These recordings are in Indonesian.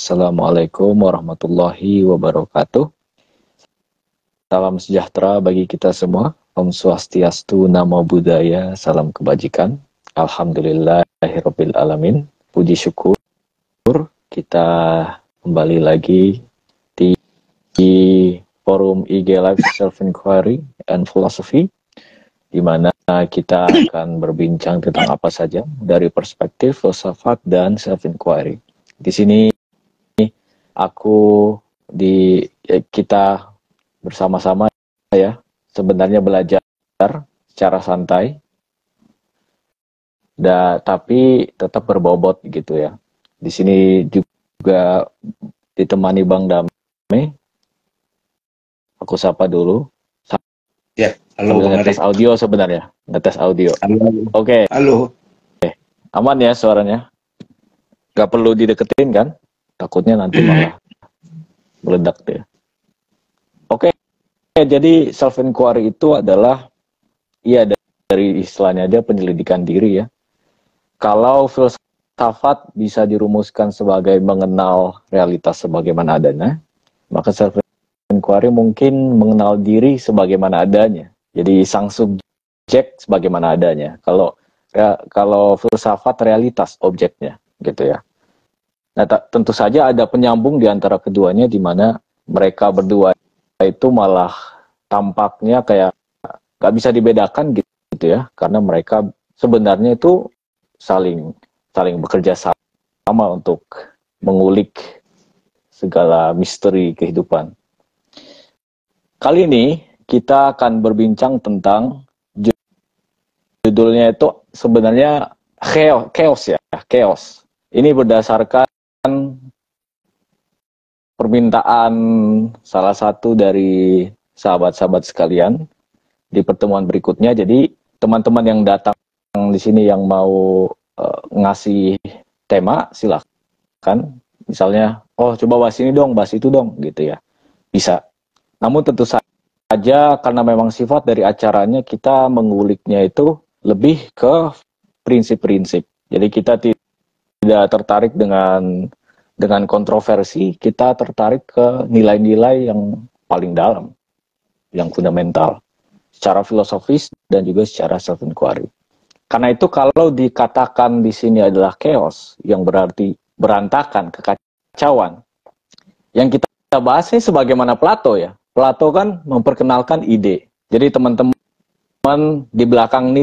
Assalamualaikum warahmatullahi wabarakatuh. Salam sejahtera bagi kita semua. Om Swastiastu, Namo Buddhaya, salam kebajikan. Alhamdulillahirabbil alamin. Puji syukur kita kembali lagi di forum IG Live Self Inquiry and Philosophy, di mana kita akan berbincang tentang apa saja dari perspektif filsafat dan self inquiry. Di sini kita bersama-sama ya, sebenarnya belajar secara santai, tapi tetap berbobot gitu ya. Di sini juga ditemani Bang Dame. Aku sapa dulu. Ya, halo Bang ngetes audio sebenarnya, ngetes audio. Oke. Halo. Aman ya suaranya? Gak perlu dideketin kan? Takutnya nanti malah meledak deh. Oke, jadi self inquiry itu adalah dari istilahnya dia penyelidikan diri ya. Kalau filsafat bisa dirumuskan sebagai mengenal realitas sebagaimana adanya, maka self inquiry mungkin mengenal diri sebagaimana adanya. Jadi sang subjek sebagaimana adanya. Kalau filsafat realitas objeknya gitu ya. Nah, tentu saja ada penyambung di antara keduanya, di mana mereka berdua itu malah tampaknya kayak gak bisa dibedakan gitu ya, karena mereka sebenarnya itu saling bekerja sama untuk mengulik segala misteri kehidupan. Kali ini kita akan berbincang tentang judulnya itu sebenarnya chaos. Ini berdasarkan permintaan salah satu dari sahabat-sahabat sekalian di pertemuan berikutnya. Jadi teman-teman yang datang di sini yang mau ngasih tema, silahkan. Misalnya, coba bahas ini dong, bahas itu dong, gitu ya. Bisa. Namun tentu saja karena memang sifat dari acaranya kita menguliknya itu lebih ke prinsip-prinsip. Jadi kita tidak tertarik dengan kontroversi, kita tertarik ke nilai-nilai yang paling dalam, yang fundamental, secara filosofis dan juga secara self inquiry. Karena itu kalau dikatakan di sini adalah chaos, yang berarti berantakan, kekacauan, yang kita bahas ini sebagaimana Plato ya. Plato kan memperkenalkan ide. Jadi teman-teman di belakang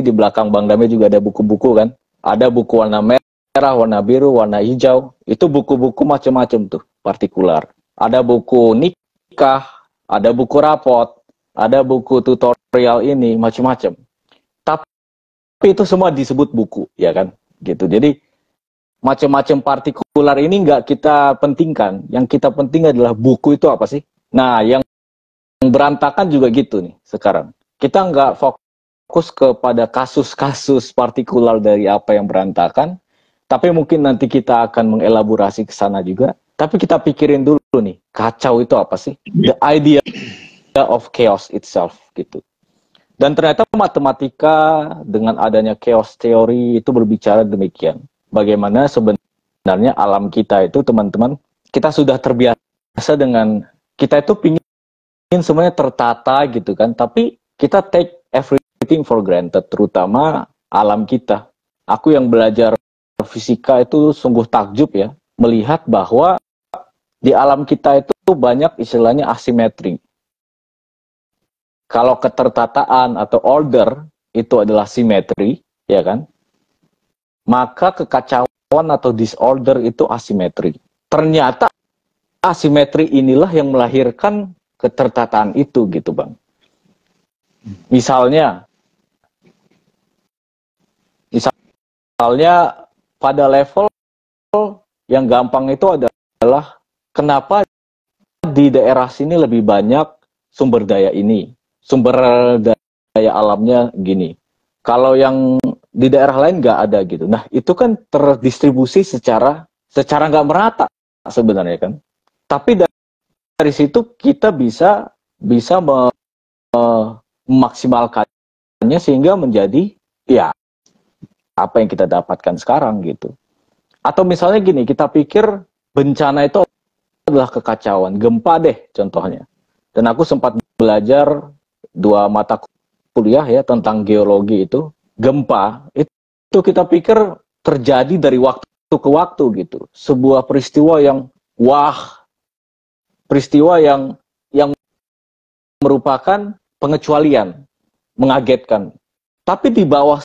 Bang Dame juga ada buku-buku kan. Ada buku warna merah, warna biru, warna hijau. Itu buku-buku macam-macam tuh, partikular. Ada buku nikah, ada buku rapot, ada buku tutorial ini, macam-macam. Tapi itu semua disebut buku, ya kan? Gitu. Jadi macam-macam partikular ini nggak kita pentingkan. Yang kita penting adalah buku itu apa sih? Nah, yang berantakan juga gitu nih sekarang. Kita nggak fokus kepada kasus-kasus partikular dari apa yang berantakan, tapi mungkin nanti kita akan mengelaborasi ke sana juga. Tapi kita pikirin dulu nih, kacau itu apa sih? The idea of chaos itself gitu. Dan ternyata matematika dengan adanya chaos teori itu berbicara demikian. Bagaimana sebenarnya alam kita itu, teman-teman, kita sudah terbiasa dengan, kita itu pingin semuanya tertata gitu kan, tapi kita take everything for granted, terutama alam kita. Aku yang belajar fisika itu sungguh takjub ya, melihat bahwa di alam kita itu banyak istilahnya asimetri. Kalau ketertataan atau order itu adalah simetri, ya kan? Maka kekacauan atau disorder itu asimetri. Ternyata asimetri inilah yang melahirkan ketertataan itu gitu Bang. Misalnya pada level yang gampang itu adalah kenapa di daerah sini lebih banyak sumber daya ini, sumber daya alamnya gini. Kalau yang di daerah lain nggak ada gitu. Nah itu kan terdistribusi secara nggak merata sebenarnya kan. Tapi dari situ kita bisa memaksimalkannya sehingga menjadi ya apa yang kita dapatkan sekarang gitu. Atau misalnya gini, kita pikir bencana itu adalah kekacauan. Gempa deh contohnya. Dan aku sempat belajar 2 mata kuliah ya tentang geologi itu. Gempa itu kita pikir terjadi dari waktu ke waktu gitu. Sebuah peristiwa yang wah, peristiwa yang merupakan pengecualian, mengagetkan. Tapi di bawah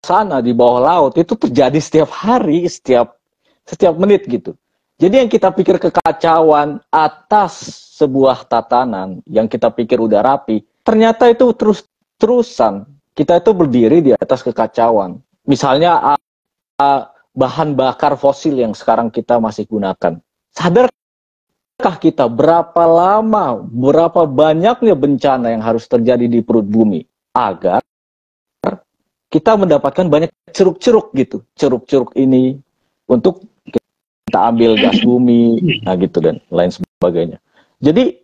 sana, di bawah laut itu terjadi setiap hari, setiap menit gitu. Jadi yang kita pikir kekacauan atas sebuah tatanan yang kita pikir udah rapi, ternyata itu terus-terusan. Kita itu berdiri di atas kekacauan. Misalnya bahan bakar fosil yang sekarang kita masih gunakan. Sadarkah kita berapa lama, berapa banyaknya bencana yang harus terjadi di perut bumi agar kita mendapatkan banyak ceruk-ceruk gitu. Ceruk-ceruk ini untuk kita ambil gas bumi, nah gitu dan lain sebagainya. Jadi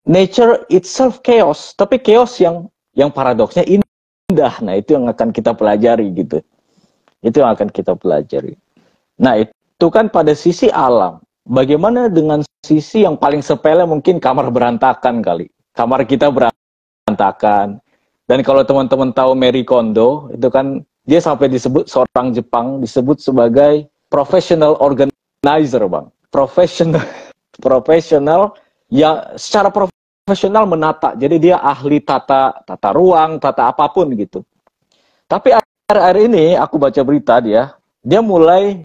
nature itself chaos, tapi chaos yang paradoksnya indah. Nah, itu yang akan kita pelajari gitu. Itu yang akan kita pelajari. Nah, itu kan pada sisi alam. Bagaimana dengan sisi yang paling sepele mungkin kamar berantakan kali. Kamar kita berantakan. Dan kalau teman-teman tahu Marie Kondo, itu kan dia sampai disebut seorang Jepang disebut sebagai professional organizer, Bang. Profesional ya secara profesional menata. Jadi dia ahli tata ruang, tata apapun gitu. Tapi akhir-akhir ini aku baca berita dia mulai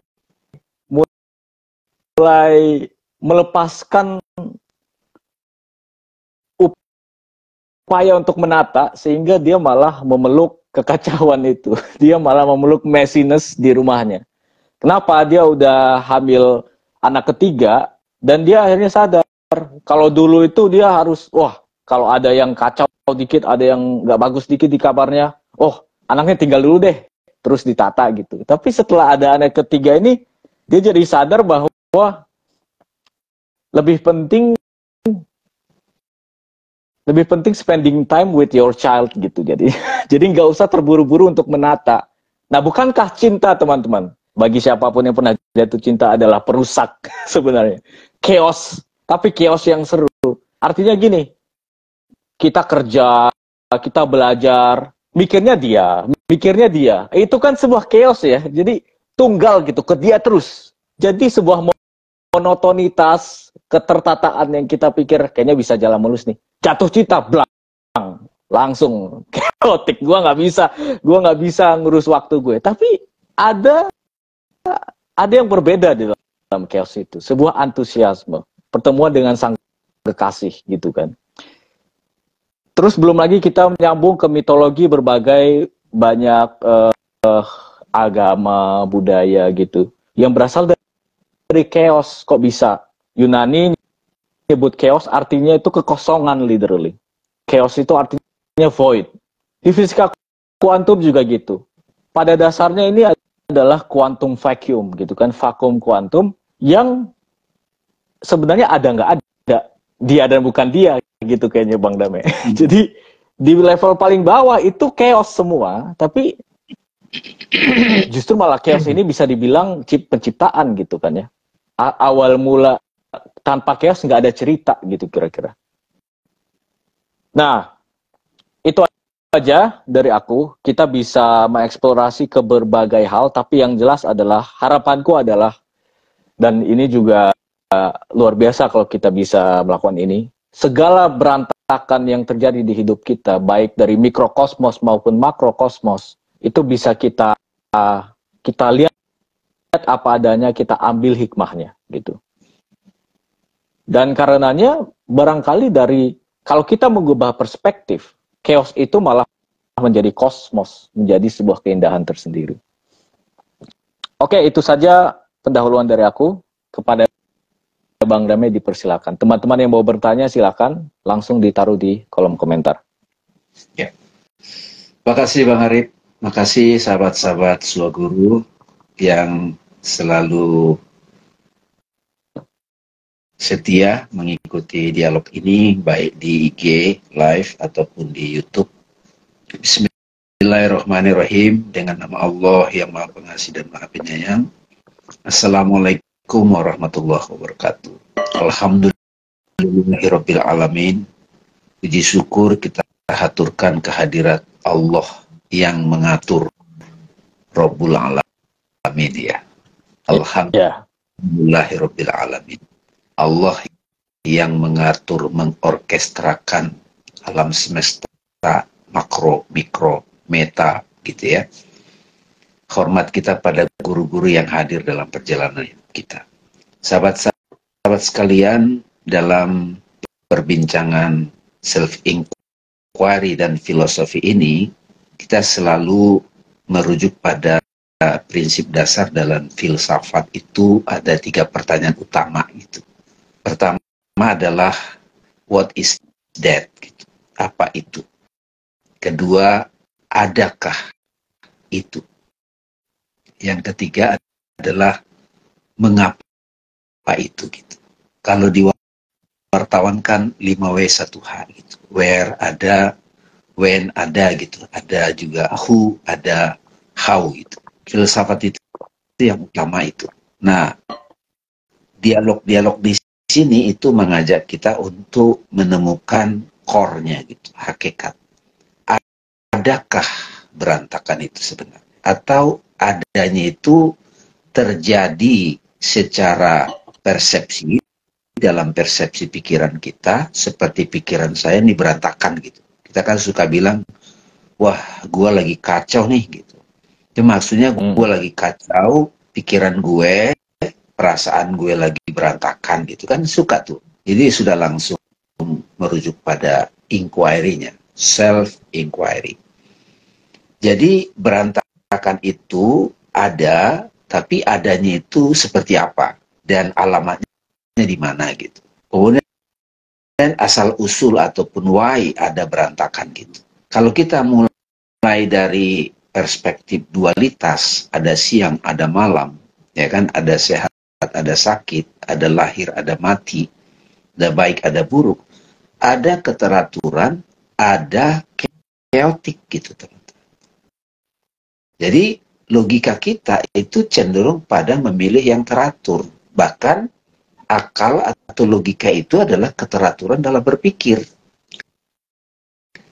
melepaskan upaya untuk menata sehingga dia malah memeluk kekacauan itu. Dia malah memeluk messiness di rumahnya. Kenapa? Dia udah hamil anak ketiga dan dia akhirnya sadar kalau dulu itu dia harus kalau ada yang kacau dikit, ada yang nggak bagus dikit di kabarnya, anaknya tinggal dulu deh, terus ditata gitu. Tapi setelah ada anak ketiga ini, dia jadi sadar bahwa lebih penting spending time with your child gitu. Jadi nggak usah terburu-buru untuk menata. Nah, bukankah cinta, teman-teman, bagi siapapun yang pernah jatuh cinta adalah perusak sebenarnya. Chaos, tapi chaos yang seru. Artinya gini, kita kerja, kita belajar, mikirnya dia. Itu kan sebuah chaos ya. Jadi tunggal gitu, ke dia terus. Jadi sebuah monotonitas, ketertataan yang kita pikir kayaknya bisa jalan mulus nih. Jatuh cinta, blang, langsung chaotic. Gua nggak bisa ngurus waktu gue. Tapi ada yang berbeda di dalam chaos itu. Sebuah antusiasme, pertemuan dengan sang kekasih gitu kan. Terus belum lagi kita menyambung ke mitologi berbagai banyak agama, budaya gitu yang berasal dari chaos. Kok bisa? Yunani nyebut chaos artinya itu kekosongan, literally. Chaos itu artinya void. Di fisika kuantum juga gitu. Pada dasarnya ini adalah quantum vacuum gitu kan, vakum kuantum yang sebenarnya ada nggak ada, dia dan bukan dia gitu kayaknya Bang Dame. Jadi di level paling bawah itu chaos semua, tapi justru malah chaos ini bisa dibilang penciptaan gitu kan ya. Awal mula tanpa chaos nggak ada cerita gitu kira-kira. Nah, itu aja dari aku. Kita bisa mengeksplorasi ke berbagai hal, tapi yang jelas adalah harapanku adalah, dan ini juga luar biasa kalau kita bisa melakukan ini, segala berantakan yang terjadi di hidup kita, baik dari mikrokosmos maupun makrokosmos, itu bisa kita lihat apa adanya, kita ambil hikmahnya gitu. Dan karenanya barangkali kalau kita mengubah perspektif, chaos itu malah menjadi kosmos, menjadi sebuah keindahan tersendiri. Oke, itu saja pendahuluan dari aku. Kepada Bang Dame dipersilakan. Teman-teman yang mau bertanya silakan langsung ditaruh di kolom komentar. Ya. Makasih Bang Arif. Makasih sahabat-sahabat Sua Guru yang selalu setia mengikuti dialog ini baik di IG live ataupun di YouTube. Bismillahirrahmanirrahim, dengan nama Allah yang Maha Pengasih dan Maha Penyayang. Assalamualaikum warahmatullahi wabarakatuh. Alhamdulillahirabbil alamin. Puji syukur kita haturkan kehadirat Allah yang mengatur, Rabbul alamin ya. Alhamdulillahirabbil alamin. Allah yang mengatur, mengorkestrakan alam semesta, makro, mikro, meta gitu ya. Hormat kita pada guru-guru yang hadir dalam perjalanan kita. Sahabat-sahabat sekalian, dalam perbincangan self-inquiry dan filosofi ini, kita selalu merujuk pada prinsip dasar dalam filsafat itu ada 3 pertanyaan utama gitu. Pertama adalah what is that? Gitu. Apa itu? Kedua, adakah itu? Yang ketiga adalah mengapa itu gitu. Kalau wartawan kan 5W1H gitu. Where ada, when ada gitu. Ada juga who, ada how gitu. Filsafat itu yang utama itu. Nah, dialog-dialog di sini itu mengajak kita untuk menemukan core-nya gitu, hakikat. Adakah berantakan itu sebenarnya? Atau adanya itu terjadi secara persepsi, dalam persepsi pikiran kita, seperti pikiran saya ini berantakan gitu. Kita kan suka bilang, wah gue lagi kacau nih gitu. Itu maksudnya gue lagi kacau, pikiran gue, perasaan gue lagi berantakan gitu kan, suka tuh. Jadi sudah langsung merujuk pada inquiry-nya, self-inquiry. Jadi berantakan itu ada, tapi adanya itu seperti apa dan alamatnya di mana gitu. Kemudian asal usul ataupun why ada berantakan gitu. Kalau kita mulai dari perspektif dualitas, ada siang, ada malam, ya kan, ada sehat, ada sakit, ada lahir, ada mati, ada baik, ada buruk, ada keteraturan, ada chaotic gitu teman. Jadi logika kita itu cenderung pada memilih yang teratur. Bahkan akal atau logika itu adalah keteraturan dalam berpikir.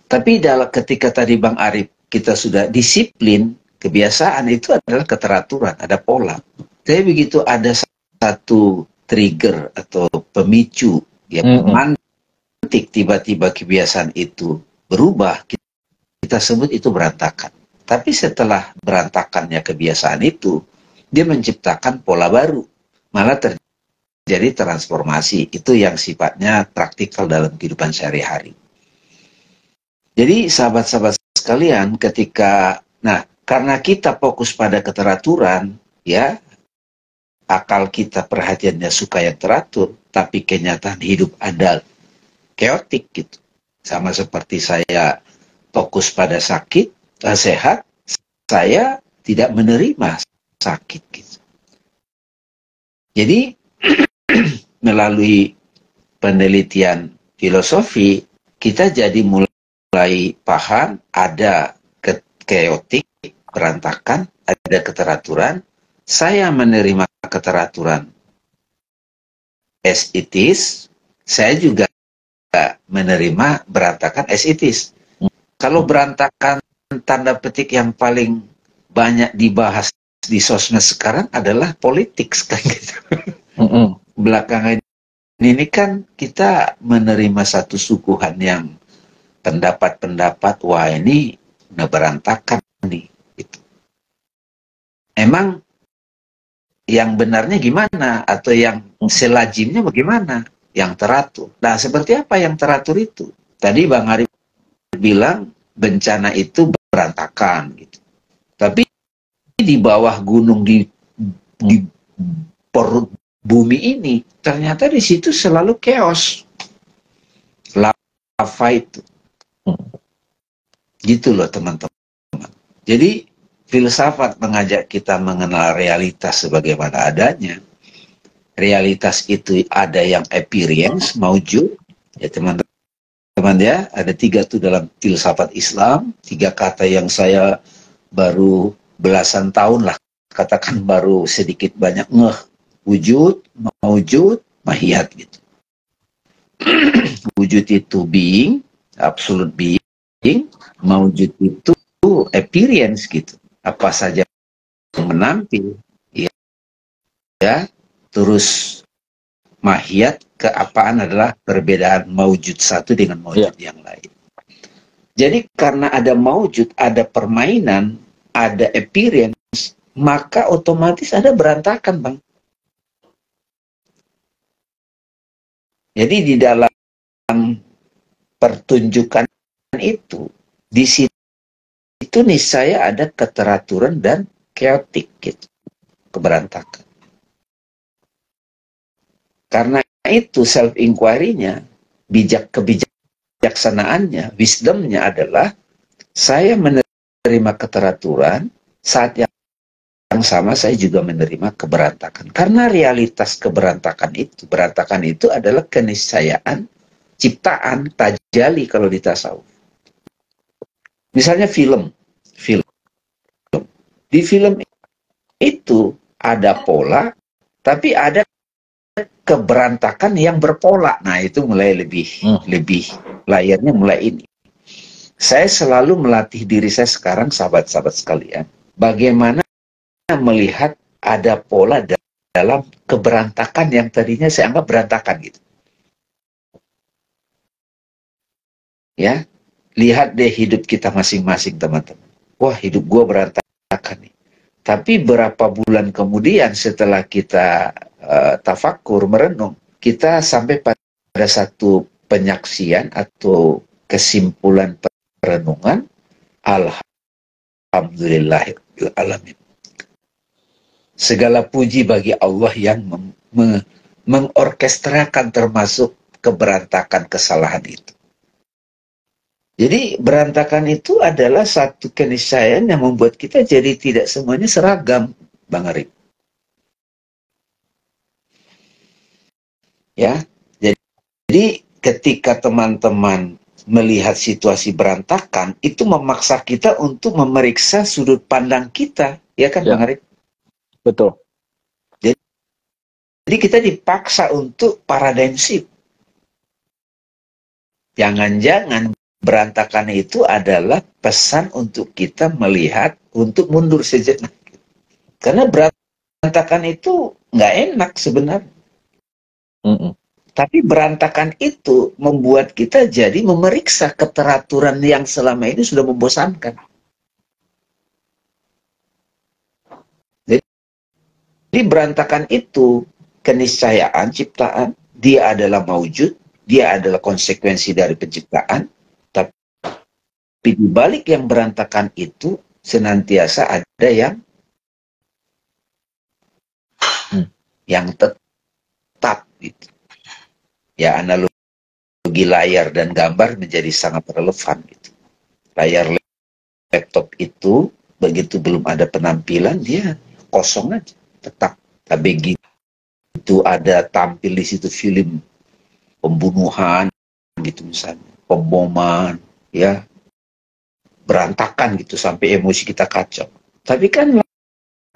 Tapi ketika tadi Bang Arif kita sudah disiplin, kebiasaan itu adalah keteraturan, ada pola. Tapi begitu ada satu trigger atau pemicu yang memantik tiba-tiba kebiasaan itu berubah, kita sebut itu berantakan. Tapi setelah berantakannya kebiasaan itu, dia menciptakan pola baru. Malah terjadi transformasi. Itu yang sifatnya praktikal dalam kehidupan sehari-hari. Jadi sahabat-sahabat sekalian, karena kita fokus pada keteraturan, ya, akal kita perhatiannya suka yang teratur, tapi kenyataan hidup ada chaotic gitu. Sama seperti saya fokus pada sehat, saya tidak menerima sakit gitu. Jadi melalui penelitian filosofi kita jadi mulai paham ada chaotic, berantakan, ada keteraturan. Saya menerima keteraturan as it is, saya juga menerima berantakan as it is. Kalau berantakan, tanda petik yang paling banyak dibahas di sosmed sekarang adalah politik kan gitu. Belakangan ini kan kita menerima satu suguhan yang pendapat-pendapat, wah ini udah berantakan nih gitu. Emang yang benarnya gimana? Atau yang selajimnya bagaimana? Yang teratur. Nah, seperti apa yang teratur itu? Tadi Bang Arif bilang bencana itu berantakan gitu. Tapi di bawah gunung di perut bumi ini ternyata di situ selalu chaos. Lava itu. Gitu loh teman-teman. Jadi filsafat mengajak kita mengenal realitas sebagaimana adanya. Realitas itu ada yang appearance, maujud, ya teman-teman ya, ada 3 tuh dalam filsafat Islam, 3 kata yang saya baru belasan tahun lah, katakan baru sedikit banyak ngeh. Wujud, maujud, mahiyat gitu. Wujud itu being, absolute being, maujud itu appearance gitu. Apa saja yang menampil, ya. Terus mahiyat keapaan adalah perbedaan maujud satu dengan maujud yang lain. Jadi karena ada maujud, ada permainan, ada appearance, maka otomatis ada berantakan, Bang. Jadi di dalam pertunjukan itu, di situ nih saya ada keteraturan dan chaotic gitu, keberantakan. Karena itu self inquiry-nya, kebijaksanaannya, wisdomnya adalah saya menerima keteraturan, saat yang sama saya juga menerima keberantakan. Karena realitas berantakan itu adalah keniscayaan ciptaan, tajali kalau di tasawuf. Misalnya film. Di film itu ada pola, tapi ada keberantakan yang berpola. Nah, itu mulai lebih layarnya mulai ini. Saya selalu melatih diri saya sekarang, sahabat-sahabat sekalian, bagaimana melihat ada pola dalam keberantakan yang tadinya saya anggap berantakan gitu. Ya, lihat deh hidup kita masing-masing, teman-teman. Wah, hidup gua berantakan nih. Tapi berapa bulan kemudian setelah kita tafakur, merenung, kita sampai pada satu penyaksian atau kesimpulan perenungan, alhamdulillahirabbil alamin. Segala puji bagi Allah yang mengorkestrakan termasuk keberantakan kesalahan itu. Jadi berantakan itu adalah satu keniscayaan yang membuat kita jadi tidak semuanya seragam, Bang Arif. Ya, jadi ketika teman-teman melihat situasi berantakan, itu memaksa kita untuk memeriksa sudut pandang kita, ya kan, Bang Arif? Betul. Jadi kita dipaksa untuk paradigm shift. Jangan-jangan berantakan itu adalah pesan untuk kita melihat, untuk mundur sejenak. Karena berantakan itu nggak enak sebenarnya. Tapi berantakan itu membuat kita jadi memeriksa keteraturan yang selama ini sudah membosankan. Jadi berantakan itu keniscayaan ciptaan, dia adalah maujud, dia adalah konsekuensi dari penciptaan, tapi di balik yang berantakan itu senantiasa ada yang tetap gitu. Ya, analogi layar dan gambar menjadi sangat relevan gitu. Layar laptop itu begitu belum ada penampilan dia kosong aja, tetap. Tapi begitu ada tampil di situ film pembunuhan gitu misalnya, pemboman, ya berantakan gitu sampai emosi kita kacau. Tapi kan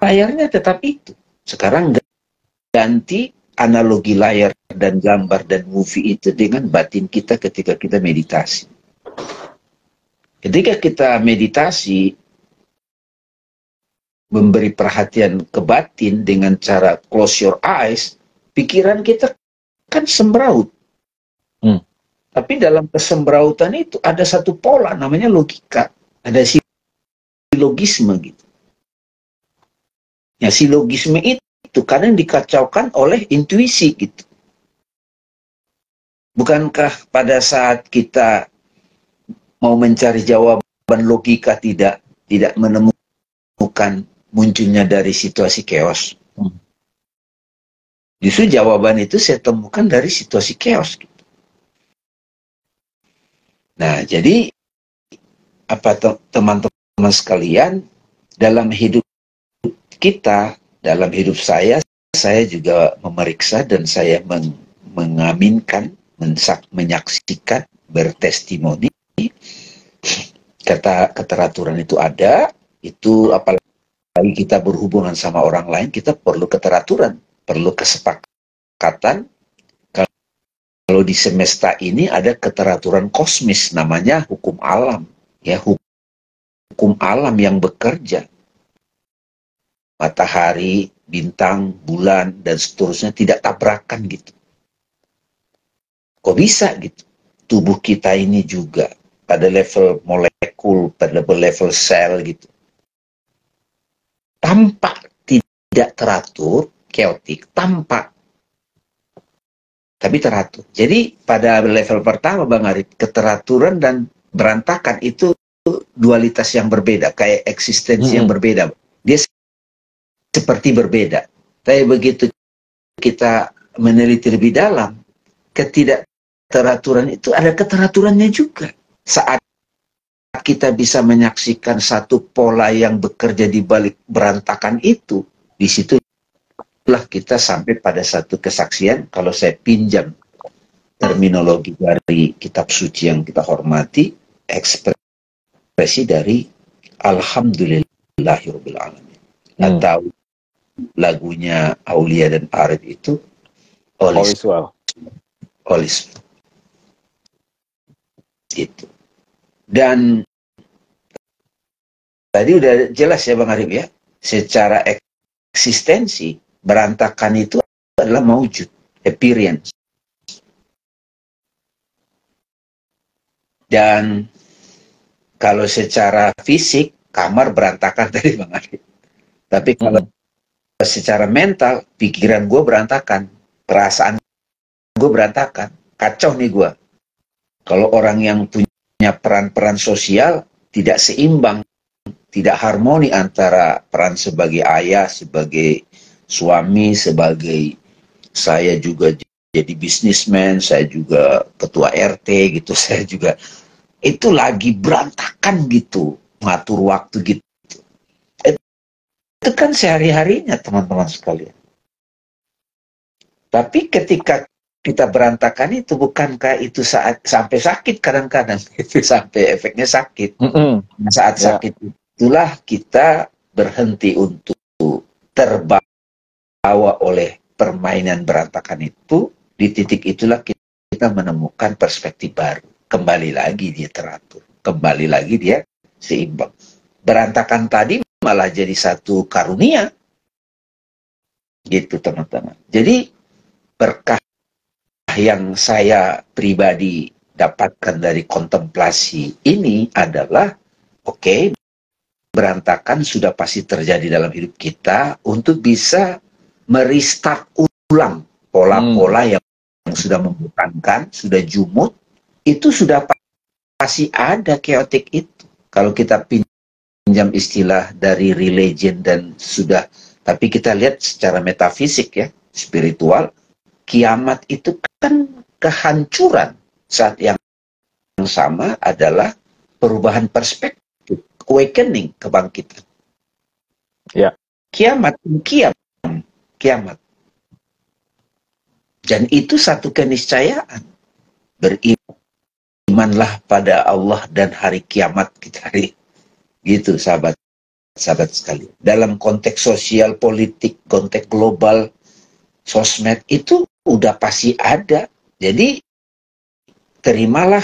layarnya tetap itu. Sekarang ganti analogi layar dan gambar dan movie itu dengan batin kita ketika kita meditasi. Ketika kita meditasi, memberi perhatian ke batin dengan cara close your eyes, pikiran kita kan sembraut. Tapi dalam kesembrautan itu ada satu pola namanya logika. Ada silogisme gitu. Ya, silogisme itu kadang dikacaukan oleh intuisi gitu. Bukankah pada saat kita mau mencari jawaban logika tidak menemukan munculnya dari situasi chaos? Justru jawaban itu saya temukan dari situasi chaos gitu. Nah, jadi apa teman-teman sekalian, dalam hidup kita, dalam hidup saya juga memeriksa dan saya mengaminkan, menyaksikan, bertestimoni keteraturan itu ada. Itu apalagi kita berhubungan sama orang lain, kita perlu keteraturan. perlu kesepakatan. Kalau di semesta ini ada keteraturan kosmis, namanya hukum alam, ya, hukum alam yang bekerja. Matahari, bintang, bulan, dan seterusnya tidak tabrakan gitu. Kok bisa gitu? Tubuh kita ini juga pada level molekul, pada level sel gitu. Tampak tidak teratur, keotik, tampak tapi teratur. Jadi pada level pertama Bang Arif, keteraturan dan berantakan itu dualitas yang berbeda, kayak eksistensi yang berbeda. Dia seperti berbeda. Tapi begitu kita meneliti lebih dalam, ketidakteraturan itu ada keteraturannya juga. Saat kita bisa menyaksikan satu pola yang bekerja di balik berantakan itu, di situ kita sampai pada satu kesaksian. Kalau saya pinjam terminologi dari kitab suci yang kita hormati, ekspresi dari Alhamdulillahirabbil alamin. Atau lagunya Aulia dan Arif itu All is well. Itu. Dan tadi udah jelas ya Bang Arif ya, secara eksistensi berantakan itu adalah maujud, appearance. Dan kalau secara fisik, kamar berantakan tadi Bang Arif. Tapi kalau secara mental, pikiran gue berantakan, perasaan gue berantakan, kacau nih gue. Kalau orang yang punya peran-peran sosial tidak seimbang, tidak harmoni antara peran sebagai ayah, sebagai suami, sebagai saya juga jadi bisnismen, saya juga ketua RT gitu, saya juga itu lagi berantakan gitu, ngatur waktu gitu. Itu kan sehari-harinya teman-teman sekalian. Tapi ketika kita berantakan itu, bukankah itu saat sampai sakit kadang-kadang, itu sampai efeknya sakit. Saat sakit itulah kita berhenti untuk terbawa oleh permainan berantakan itu. Di titik itulah kita menemukan perspektif baru. Kembali lagi dia teratur, kembali lagi dia seimbang. Berantakan tadi malah jadi satu karunia, gitu teman-teman. Jadi berkah yang saya pribadi dapatkan dari kontemplasi ini adalah, oke, berantakan sudah pasti terjadi dalam hidup kita, untuk bisa merestart ulang pola-pola yang sudah membosankan, sudah jumut, itu sudah pasti ada keotik itu. Kalau kita pinjam istilah dari religion dan sudah, tapi kita lihat secara metafisik ya, spiritual, kiamat itu kan kehancuran. Saat yang sama adalah perubahan perspektif, awakening, kebangkitan. Ya. Kiamat. Dan itu satu keniscayaan. Berimanlah pada Allah dan hari kiamat kita. Gitu sahabat sekali. Dalam konteks sosial, politik, konteks global, sosmed itu udah pasti ada. Jadi terimalah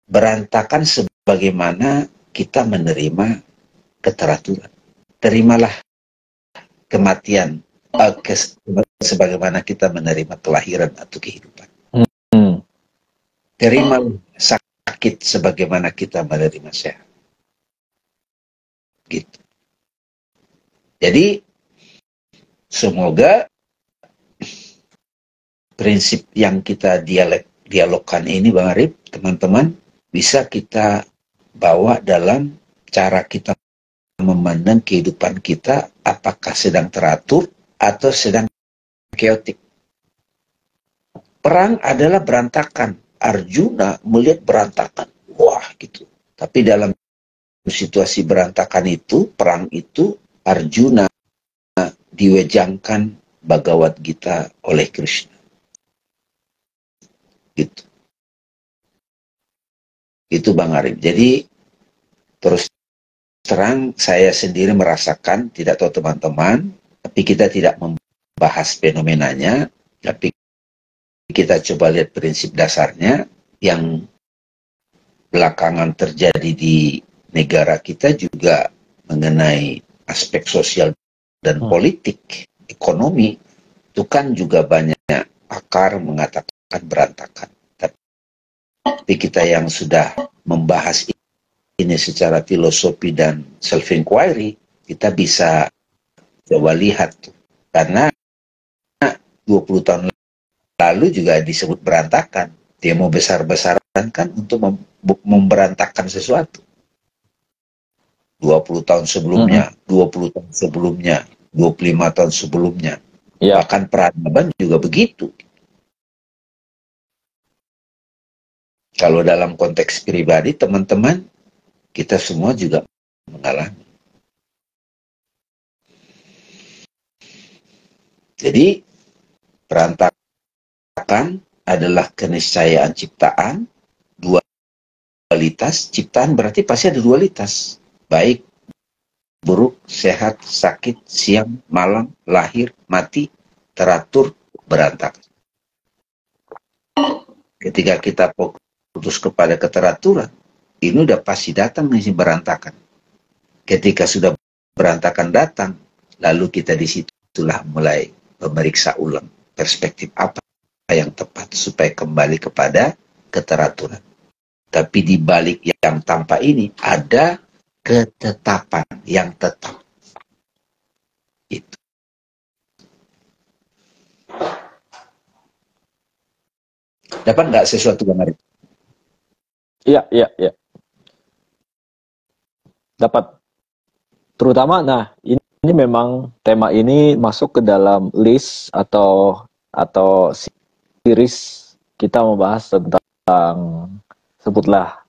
berantakan sebagaimana kita menerima keteraturan. Terimalah kematian sebagaimana kita menerima kelahiran atau kehidupan. Terimalah sakit sebagaimana kita menerima sehat. Gitu. Jadi semoga prinsip yang kita dialogkan ini Bang Arif, teman-teman, bisa kita bawa dalam cara kita memandang kehidupan kita, apakah sedang teratur atau sedang keotik. Perang adalah berantakan. Arjuna melihat berantakan. Wah gitu. Tapi dalam situasi berantakan itu, perang itu, Arjuna diwejangkan Bhagavad Gita oleh Krishna. Gitu. Itu Bang Arif. Jadi terus terang saya sendiri merasakan, tidak tahu teman-teman, Tapi kita tidak membahas fenomenanya, tapi kita coba lihat prinsip dasarnya yang belakangan terjadi di negara kita juga mengenai aspek sosial dan politik, ekonomi, itu kan juga banyak pakar mengatakan berantakan. Tapi kita yang sudah membahas ini secara filosofi dan self-inquiry, kita bisa coba lihat. Karena 20 tahun lalu juga disebut berantakan. Dia mau besar-besaran kan untuk memberantakan sesuatu. 20 tahun sebelumnya, 20 tahun sebelumnya, 25 tahun sebelumnya. Ya. Bahkan peradaban juga begitu. Kalau dalam konteks pribadi, teman-teman, kita semua juga mengalami. Jadi, berantakan adalah keniscayaan ciptaan, dualitas. Ciptaan berarti pasti ada dualitas. Baik, buruk, sehat, sakit, siang, malam, lahir, mati, teratur, berantakan. Ketika kita fokus kepada keteraturan, ini udah pasti datang nih berantakan. Ketika sudah berantakan datang, lalu kita disitulah mulai memeriksa ulang perspektif apa yang tepat supaya kembali kepada keteraturan. Tapi di balik yang tanpa ini ada ketetapan yang tetap. Itu. Dapat nggak sesuatu Bang Arif? Iya. Dapat. Terutama, nah ini memang tema ini masuk ke dalam list atau series kita membahas tentang, sebutlah,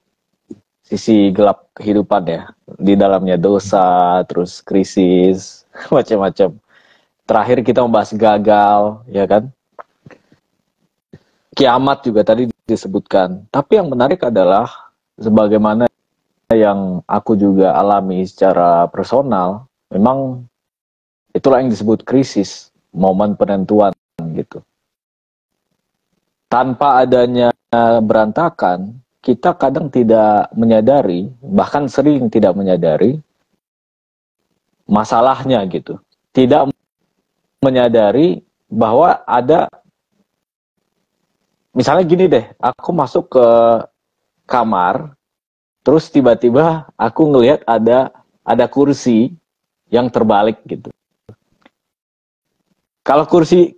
sisi gelap kehidupan ya. Di dalamnya dosa, terus krisis, macam-macam. Terakhir kita membahas gagal, ya kan? Kiamat juga tadi disebutkan. Tapi yang menarik adalah, sebagaimana yang aku juga alami secara personal, memang itulah yang disebut krisis, momen penentuan gitu. Tanpa adanya berantakan, kita kadang tidak menyadari, bahkan sering tidak menyadari masalahnya gitu. Tidak menyadari bahwa ada, misalnya gini deh, aku masuk ke kamar, terus tiba-tiba aku ngelihat ada kursi yang terbalik gitu. Kalau kursi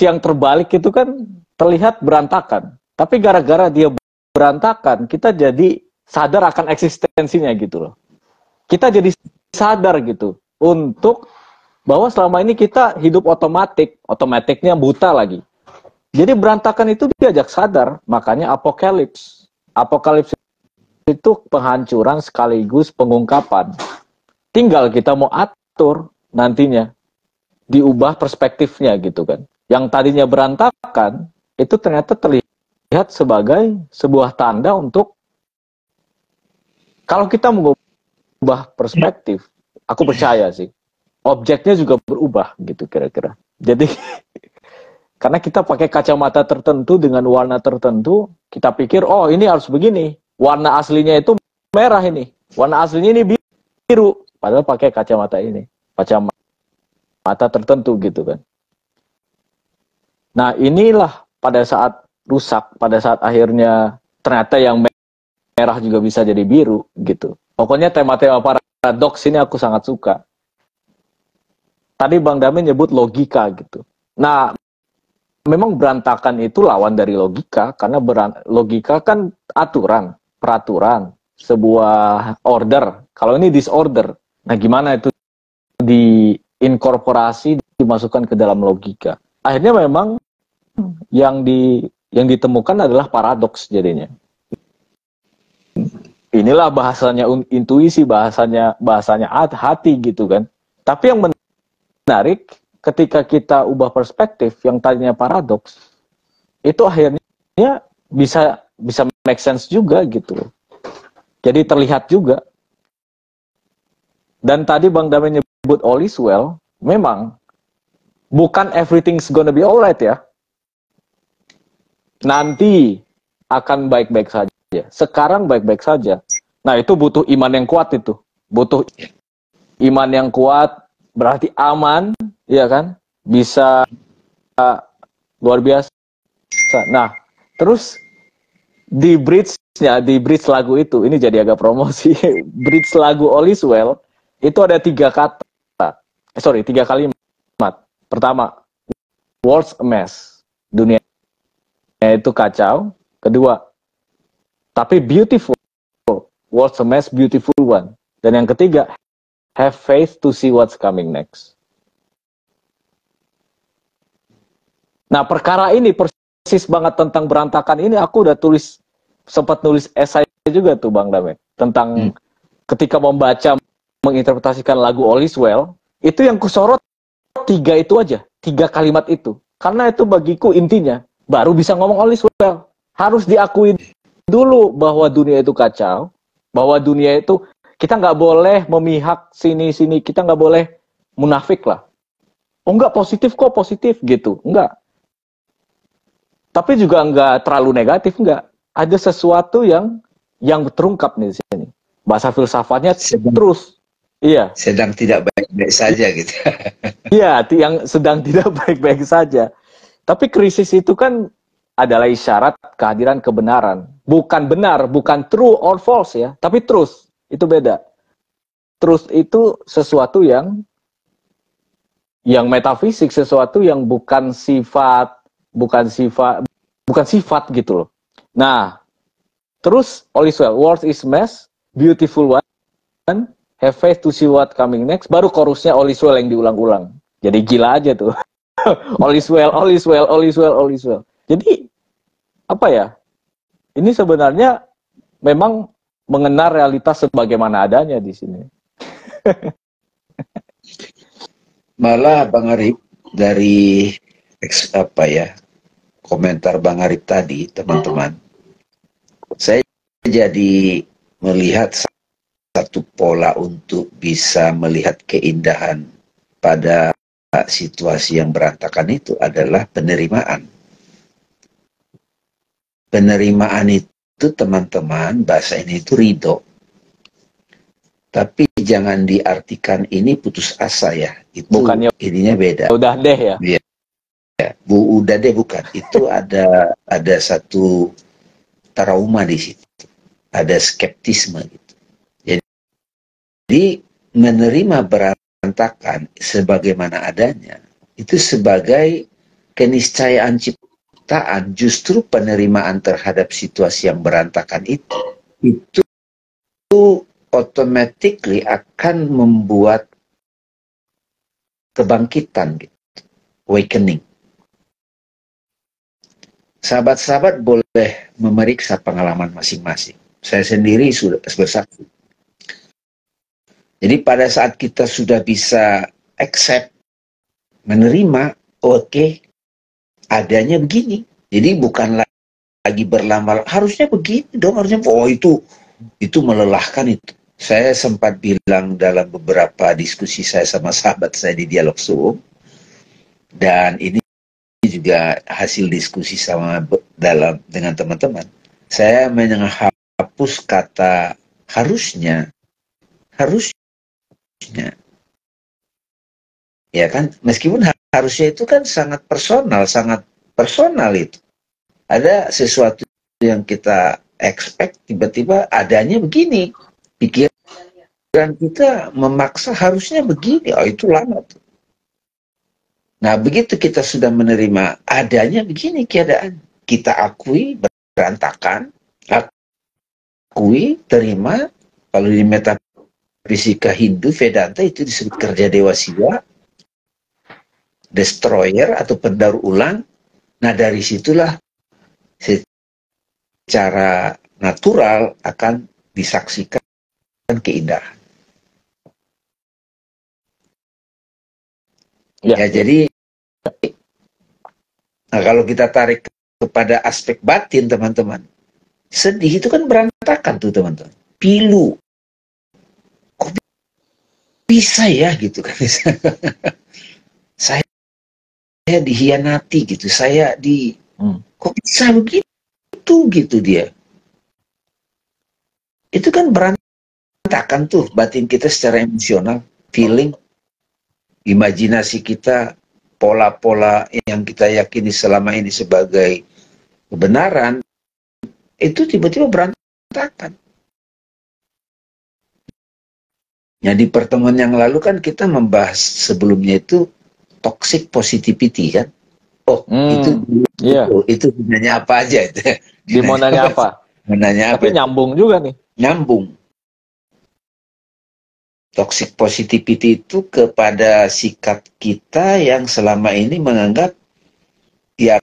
yang terbalik itu kan terlihat berantakan, tapi gara-gara dia berantakan, kita jadi sadar akan eksistensinya gitu loh. Kita jadi sadar gitu untuk bahwa selama ini kita hidup otomatiknya buta lagi. Jadi berantakan itu diajak sadar, makanya apokalips. Apokalips itu penghancuran sekaligus pengungkapan. Tinggal kita mau atur nantinya, diubah perspektifnya gitu kan. Yang tadinya berantakan, itu ternyata terlihat sebagai sebuah tanda untuk, kalau kita mengubah perspektif, aku percaya sih, objeknya juga berubah gitu kira-kira. Jadi, karena kita pakai kacamata tertentu dengan warna tertentu, kita pikir, oh ini harus begini. Warna aslinya itu merah ini. Warna aslinya ini biru. Padahal pakai kacamata ini. Kacamata tertentu gitu kan. Nah inilah pada saat rusak, pada saat akhirnya ternyata yang merah juga bisa jadi biru gitu. Pokoknya tema-tema paradoks ini aku sangat suka. Tadi Bang Dame nyebut logika gitu. Nah, memang berantakan itu lawan dari logika, karena logika kan aturan, peraturan, sebuah order. Kalau ini disorder, nah gimana itu diinkorporasi, dimasukkan ke dalam logika. Akhirnya memang yang ditemukan adalah paradoks jadinya. Inilah bahasanya intuisi, bahasanya hati gitu kan. Tapi yang menarik, ketika kita ubah perspektif yang tadinya paradoks, itu akhirnya bisa make sense juga gitu. Jadi terlihat juga. Dan tadi Bang Dame nyebut all is well, memang bukan everything's gonna be alright ya. Nanti akan baik-baik saja. Sekarang baik-baik saja. Nah, itu butuh iman yang kuat itu. Butuh iman yang kuat, berarti aman, ya kan? Bisa luar biasa. Nah, terus di bridge lagu itu, ini jadi agak promosi. Bridge lagu All Is Well, itu ada 3 kata. 3 kalimat. Pertama, world's a mess. Dunia itu kacau. Kedua, tapi beautiful. World's a mess, beautiful one. Dan yang ketiga, have faith to see what's coming next. Nah, perkara ini persis banget tentang berantakan ini, aku udah sempat nulis esai juga tuh Bang Damet. Tentang ketika membaca, menginterpretasikan lagu All Is Well, itu yang kusorot 3 itu aja. 3 kalimat itu. Karena itu bagiku intinya, baru bisa ngomong All Is Well. Harus diakui dulu bahwa dunia itu kacau, bahwa dunia itu, kita nggak boleh memihak sini-sini, kita nggak boleh munafik lah. Oh enggak, positif kok, positif gitu. Enggak. Tapi juga enggak terlalu negatif, enggak. Ada sesuatu yang terungkap nih di sini. Bahasa filsafatnya terus. Iya. Sedang tidak baik-baik saja gitu. Iya, yang sedang tidak baik-baik saja. Tapi krisis itu kan adalah isyarat kehadiran kebenaran. Bukan benar, bukan true or false ya, tapi truth. Itu beda. Truth itu sesuatu yang metafisik, sesuatu yang bukan sifat gitu loh. Nah, terus All Is Well, world is mess, beautiful one, have faith to see what coming next. Baru chorusnya All Is Well yang diulang-ulang. Jadi gila aja tuh. All is well, all is well, all is well, all is well. Jadi apa ya? Ini sebenarnya memang mengenal realitas sebagaimana adanya di sini. Malah Bang Arif, dari komentar Bang Arif tadi, teman-teman, saya jadi melihat satu pola untuk bisa melihat keindahan pada situasi yang berantakan itu adalah penerimaan. Penerimaan itu, teman-teman, bahasa ini itu ridho. Tapi jangan diartikan ini putus asa ya. Itu bukannya ininya beda. Udah deh ya. Ya. Udah deh bukan. Itu ada satu trauma di situ. Ada skeptisme gitu. Jadi menerima berantakan sebagaimana adanya itu sebagai keniscayaan ciptaan. Justru penerimaan terhadap situasi yang berantakan itu automatically akan membuat kebangkitan gitu. Awakening. Sahabat-sahabat boleh memeriksa pengalaman masing-masing. Saya sendiri sudah bersaksi. Jadi pada saat kita sudah bisa accept, menerima, oke, adanya begini. Jadi bukan lagi berlama, harusnya begini dong, harusnya, oh itu melelahkan itu. Saya sempat bilang dalam beberapa diskusi saya sama sahabat saya di Dialog Zoom, dan ini juga hasil diskusi dengan teman-teman. Saya menghapus kata harusnya. Ya kan, meskipun harusnya itu kan sangat personal itu. Ada sesuatu yang kita expect, tiba-tiba adanya begini. Pikiran kita memaksa harusnya begini, oh itu lama tuh. Nah, begitu kita sudah menerima adanya begini keadaan, kita akui berantakan, akui, terima. Kalau di metafisika Hindu, Vedanta itu disebut kerja dewa Siwa, destroyer atau pendaur ulang. Nah, dari situlah secara natural akan disaksikan keindahan. Ya, jadi nah, kalau kita tarik kepada aspek batin, teman-teman, sedih itu kan berantakan tuh, teman-teman. Pilu. Kok bisa ya gitu kan. Saya dihianati gitu, saya kok bisa begitu gitu dia. Itu kan berantakan tuh batin kita secara emosional, feeling, imajinasi kita, pola-pola yang kita yakini selama ini sebagai kebenaran, itu tiba-tiba berantakan. Nah, di pertemuan yang lalu kan kita membahas sebelumnya itu toxic positivity kan. Oh, itu gunanya apa aja itu. Dia mau nanya apa? Tapi Itu? nyambung juga nih. Nyambung. Toxic positivity itu kepada sikap kita yang selama ini menganggap ya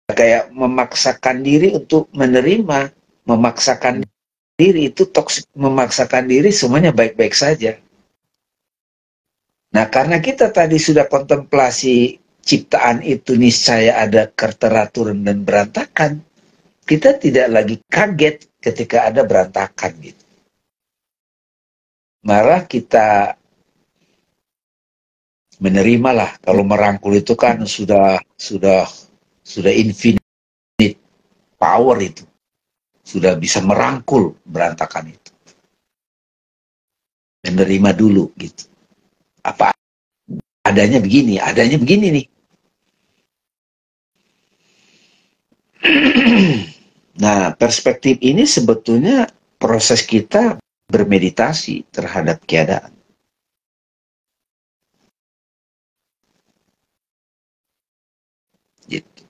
kayak memaksakan diri untuk menerima, memaksakan diri itu toksik, memaksakan diri semuanya baik-baik saja. Nah, karena kita tadi sudah kontemplasi ciptaan itu niscaya ada keteraturan dan berantakan, kita tidak lagi kaget ketika ada berantakan gitu. Malah kita menerimalah kalau merangkul itu kan sudah infinite power itu. Sudah bisa merangkul berantakan itu. Menerima dulu gitu. Apa adanya begini nih. Nah, perspektif ini sebetulnya proses kita bermeditasi terhadap keadaan. Gitu.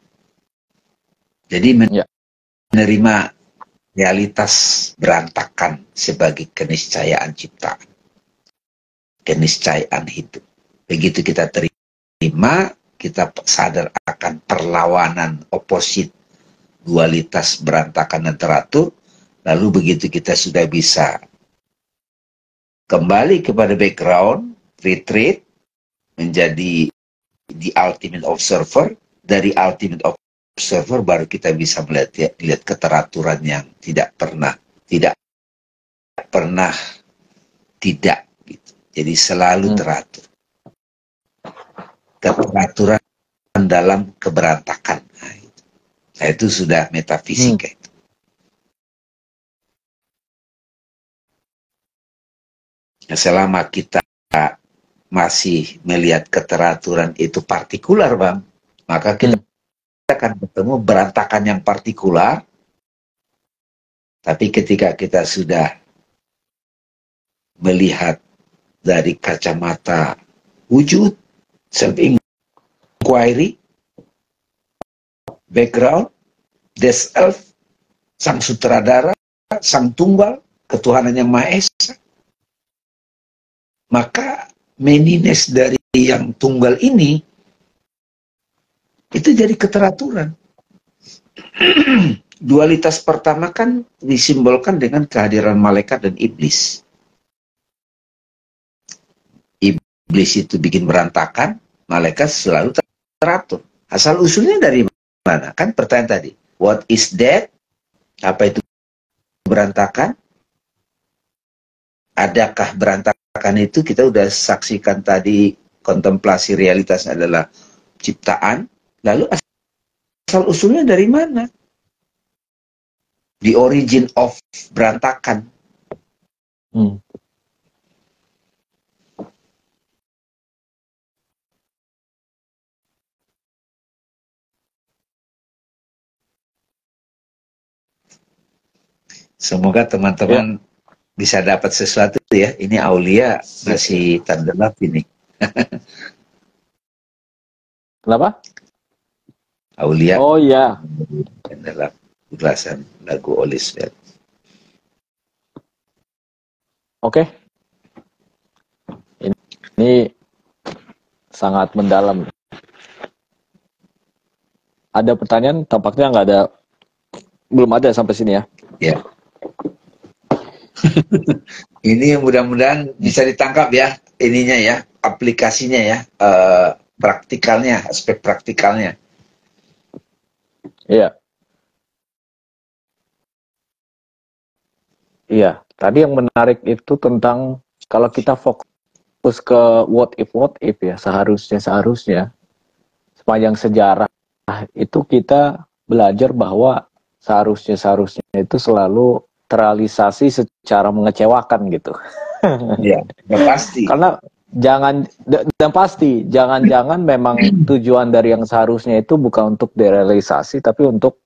Jadi menerima realitas berantakan sebagai keniscayaan ciptaan. Keniscayaan hidup. Begitu kita terima, kita sadar akan perlawanan oposit dualitas berantakan dan teratur, lalu begitu kita sudah bisa kembali kepada background, retreat, menjadi the ultimate observer, dari ultimate observer baru kita bisa melihat keteraturan yang tidak pernah tidak gitu. Jadi selalu teratur. Keteraturan dalam keberantakan. Nah, itu sudah metafisika itu. Nah, selama kita masih melihat keteraturan itu partikular, Bang, maka kita akan bertemu berantakan yang partikular. Tapi ketika kita sudah melihat dari kacamata wujud, self-inquiry, background, death self, sang sutradara, sang tunggal, ketuhanan yang Maha Esa, maka meniness dari yang tunggal ini itu jadi keteraturan. Dualitas pertama kan disimbolkan dengan kehadiran malaikat dan iblis. Iblis itu bikin berantakan, malaikat selalu teratur. Asal usulnya dari mana? Kan pertanyaan tadi. What is that? Apa itu berantakan? Adakah berantakan itu? Kita udah saksikan tadi, kontemplasi realitas adalah ciptaan. Lalu asal usulnya dari mana? The origin of berantakan. Semoga teman-teman bisa dapat sesuatu ya. Ini Aulia masih terdelap ini. Kenapa? Aulia. Oh iya. Terdelap ulasan lagu Olisfeld. Oke. Ini sangat mendalam. Ada pertanyaan? Tampaknya nggak ada. Belum ada sampai sini ya. Ya. Ini mudah-mudahan bisa ditangkap ya, ininya ya, aplikasinya ya, praktikalnya, aspek praktikalnya. Iya. Iya, tadi yang menarik itu tentang kalau kita fokus fokus ke what if ya, seharusnya sepanjang sejarah itu kita belajar bahwa seharusnya itu selalu terrealisasi secara mengecewakan gitu. Ya, ya pasti. Karena dan pasti jangan-jangan memang tujuan dari yang seharusnya itu bukan untuk derealisasi, tapi untuk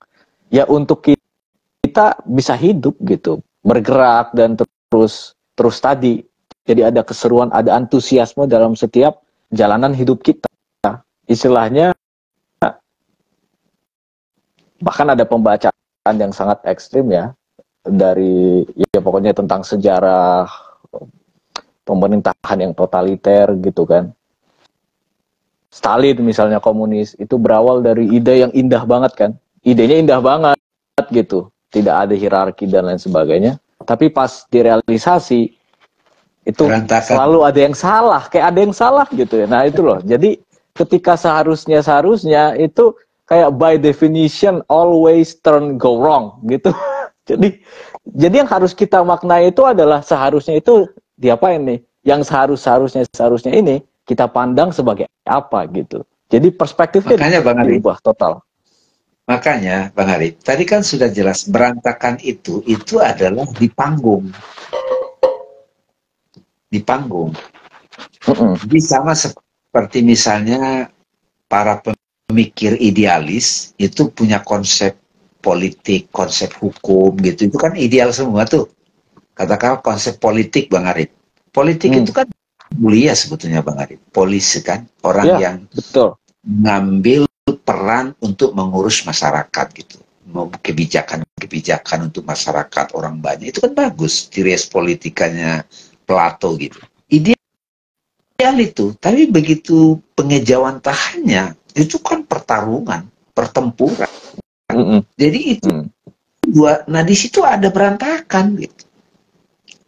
kita bisa hidup gitu, bergerak dan terus tadi. Jadi ada keseruan, ada antusiasme dalam setiap jalanan hidup kita. Istilahnya bahkan ada pembacaan yang sangat ekstrim ya, dari ya pokoknya tentang sejarah pemerintahan yang totaliter gitu kan. Stalin misalnya, komunis itu berawal dari ide yang indah banget kan, idenya indah banget gitu, tidak ada hierarki dan lain sebagainya, tapi pas direalisasi itu Berantakan. selalu ada yang salah, kayak ada yang salah gitu ya. Nah itu loh, jadi ketika seharusnya itu kayak by definition always go wrong gitu. jadi yang harus kita maknai itu adalah seharusnya itu diapain nih, yang seharusnya ini kita pandang sebagai apa gitu. Jadi perspektifnya Makanya Bang Arif, diubah total. makanya Bang Arif, tadi kan sudah jelas berantakan itu adalah di panggung. Di panggung. Jadi sama seperti misalnya para pemikir idealis itu punya konsep politik, konsep hukum gitu. Itu kan ideal semua tuh. Katakan konsep politik Bang Arif. Politik itu kan mulia sebetulnya Bang Arif. Polisi kan orang yang betul mengambil peran untuk mengurus masyarakat gitu. Kebijakan untuk masyarakat orang banyak. Itu kan bagus. Res politikanya Plato gitu. Ideal itu, tapi begitu pengejawantahannya itu kan pertarungan, pertempuran. Jadi itu nah di situ ada berantakan gitu.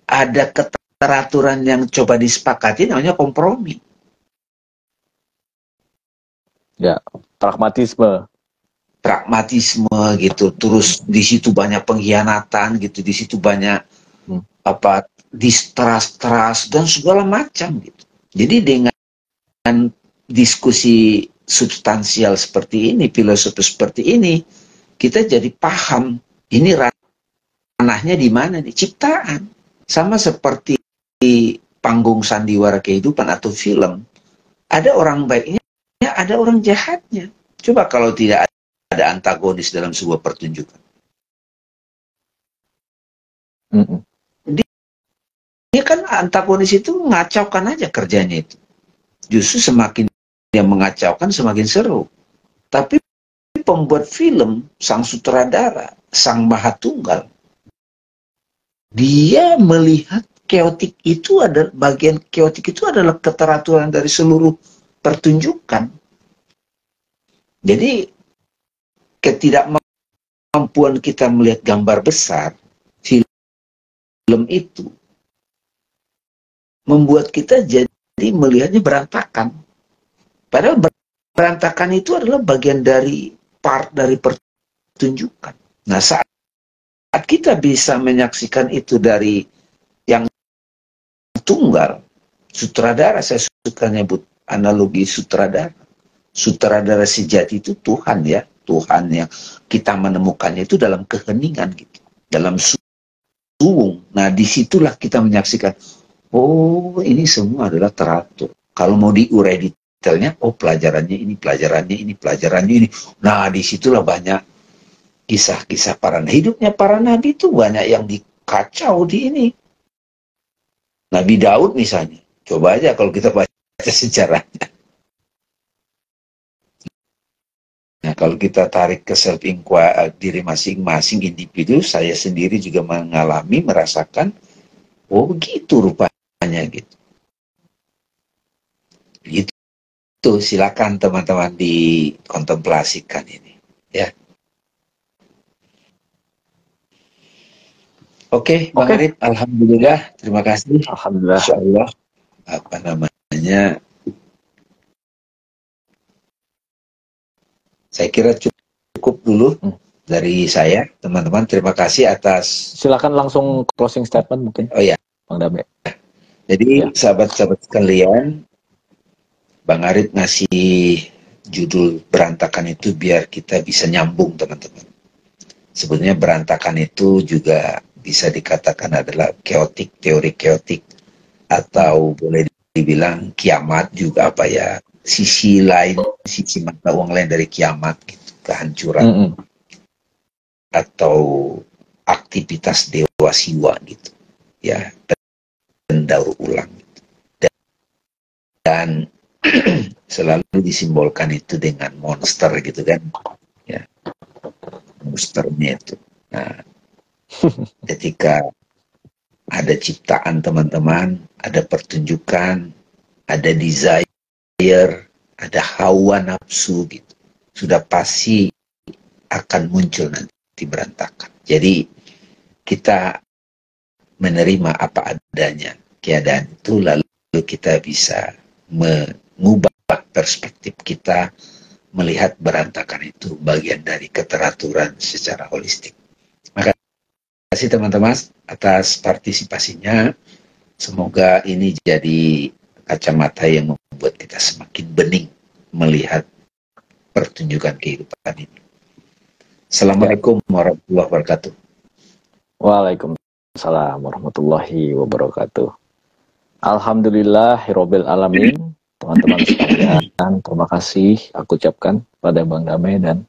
Ada keteraturan yang coba disepakati namanya kompromi. Ya, pragmatisme gitu. Terus di situ banyak pengkhianatan gitu, di situ banyak distrust dan segala macam gitu. Jadi dengan diskusi substansial seperti ini, filosofi seperti ini, kita jadi paham ini ranahnya di mana nih, ciptaan. Sama seperti panggung sandiwara kehidupan atau film, ada orang baiknya, ada orang jahatnya. Coba kalau tidak ada antagonis dalam sebuah pertunjukan. Dia kan antagonis itu mengacaukan aja kerjanya itu. Justru semakin dia mengacaukan semakin seru. Tapi pembuat film, sang sutradara, sang maha tunggal, dia melihat keotik itu ada bagian keotik itu adalah keteraturan dari seluruh pertunjukan. Jadi ketidakmampuan kita melihat gambar besar film itu membuat kita jadi melihatnya berantakan. Padahal berantakan itu adalah bagian dari part dari pertunjukan. Nah, saat kita bisa menyaksikan itu dari yang tunggal, sutradara, saya suka nyebut analogi sutradara. Sutradara sejati itu Tuhan ya, Tuhan yang kita menemukannya itu dalam keheningan gitu, dalam suwung. Nah, disitulah kita menyaksikan, oh ini semua adalah teratur. Kalau mau diurai detailnya, oh pelajarannya ini, pelajarannya ini, pelajarannya ini. Nah, disitulah banyak kisah-kisah para nabi. Hidupnya para nabi itu banyak yang dikacau di ini. Nabi Daud misalnya. Coba aja kalau kita baca sejarahnya. Nah, kalau kita tarik ke self-inquiry diri masing-masing individu, saya sendiri juga mengalami, merasakan, oh begitu rupanya gitu. Gitu, silakan teman-teman dikontemplasikan ini, ya. Oke, Bang Arif, alhamdulillah, terima kasih. Alhamdulillah. Insyaallah, apa namanya, saya kira cukup dulu dari saya, teman-teman. Terima kasih atas. Silakan langsung closing statement mungkin. Oh ya, Bang Dabe. Jadi Ya. sahabat-sahabat sekalian, Bang Arif ngasih judul berantakan itu biar kita bisa nyambung teman-teman. Sebenarnya berantakan itu juga bisa dikatakan adalah chaotic, teori chaotic, atau boleh dibilang kiamat juga apa ya, sisi lain, sisi mata uang lain dari kiamat gitu, kehancuran atau aktivitas dewa siwa gitu ya, pendaur ulang gitu. Dan selalu disimbolkan itu dengan monster gitu kan ya, monsternya itu. Nah, ketika ada ciptaan teman-teman, ada pertunjukan, ada desire, ada hawa nafsu gitu, sudah pasti akan muncul nanti berantakan. Jadi kita menerima apa adanya keadaan itu, lalu kita bisa mengubah perspektif kita, melihat berantakan itu bagian dari keteraturan secara holistik. Terima kasih teman-teman atas partisipasinya. Semoga ini jadi kacamata yang membuat kita semakin bening melihat pertunjukan kehidupan ini. Assalamualaikum warahmatullahi wabarakatuh. Waalaikumsalam warahmatullahi wabarakatuh. Alhamdulillahirabbil alamin. Teman-teman sekalian, terima kasih aku ucapkan pada Bang Damai dan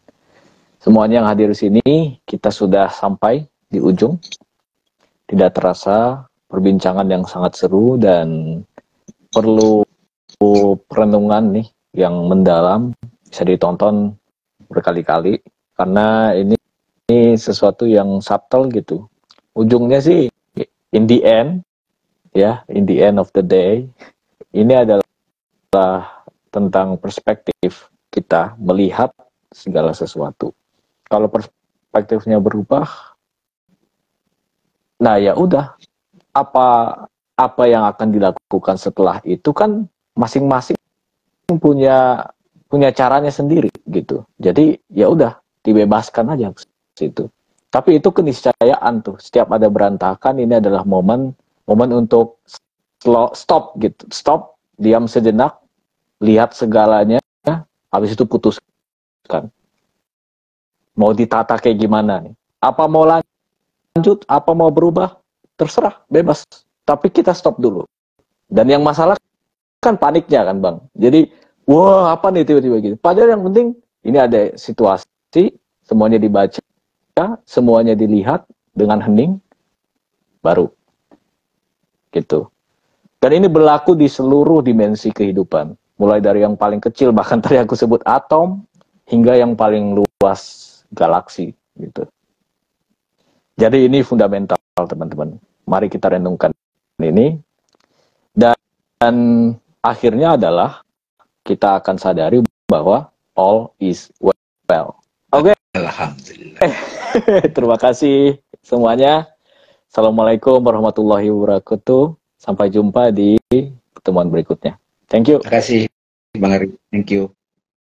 semuanya yang hadir di sini. Kita sudah sampai di ujung. Tidak terasa perbincangan yang sangat seru dan perlu perenungan nih yang mendalam, bisa ditonton berkali-kali karena ini sesuatu yang subtle gitu. Ujungnya sih in the end ya, in the end of the day ini adalah tentang perspektif kita melihat segala sesuatu. Kalau perspektifnya berubah, nah ya udah, apa yang akan dilakukan setelah itu kan masing-masing punya caranya sendiri gitu. Jadi ya udah dibebaskan aja situ. Tapi itu keniscayaan tuh. Setiap ada berantakan ini adalah momen untuk stop gitu. Stop, diam sejenak, lihat segalanya, habis itu putuskan. Mau ditata kayak gimana nih? Apa mau lanjut, apa mau berubah? Terserah, bebas. Tapi kita stop dulu. Dan yang masalah kan paniknya kan Bang. Jadi, wah apa nih tiba-tiba gitu. Padahal yang penting ini ada situasi, semuanya dibaca, semuanya dilihat dengan hening, baru. Gitu. Dan ini berlaku di seluruh dimensi kehidupan. Mulai dari yang paling kecil, bahkan tadi aku sebut atom, hingga yang paling luas galaksi. Gitu. Jadi ini fundamental teman-teman. Mari kita renungkan ini. Dan akhirnya adalah kita akan sadari bahwa all is well. Oke. Alhamdulillah. Terima kasih semuanya. Assalamualaikum warahmatullahi wabarakatuh. Sampai jumpa di pertemuan berikutnya. Thank you. Terima kasih Bang Arif. Thank you.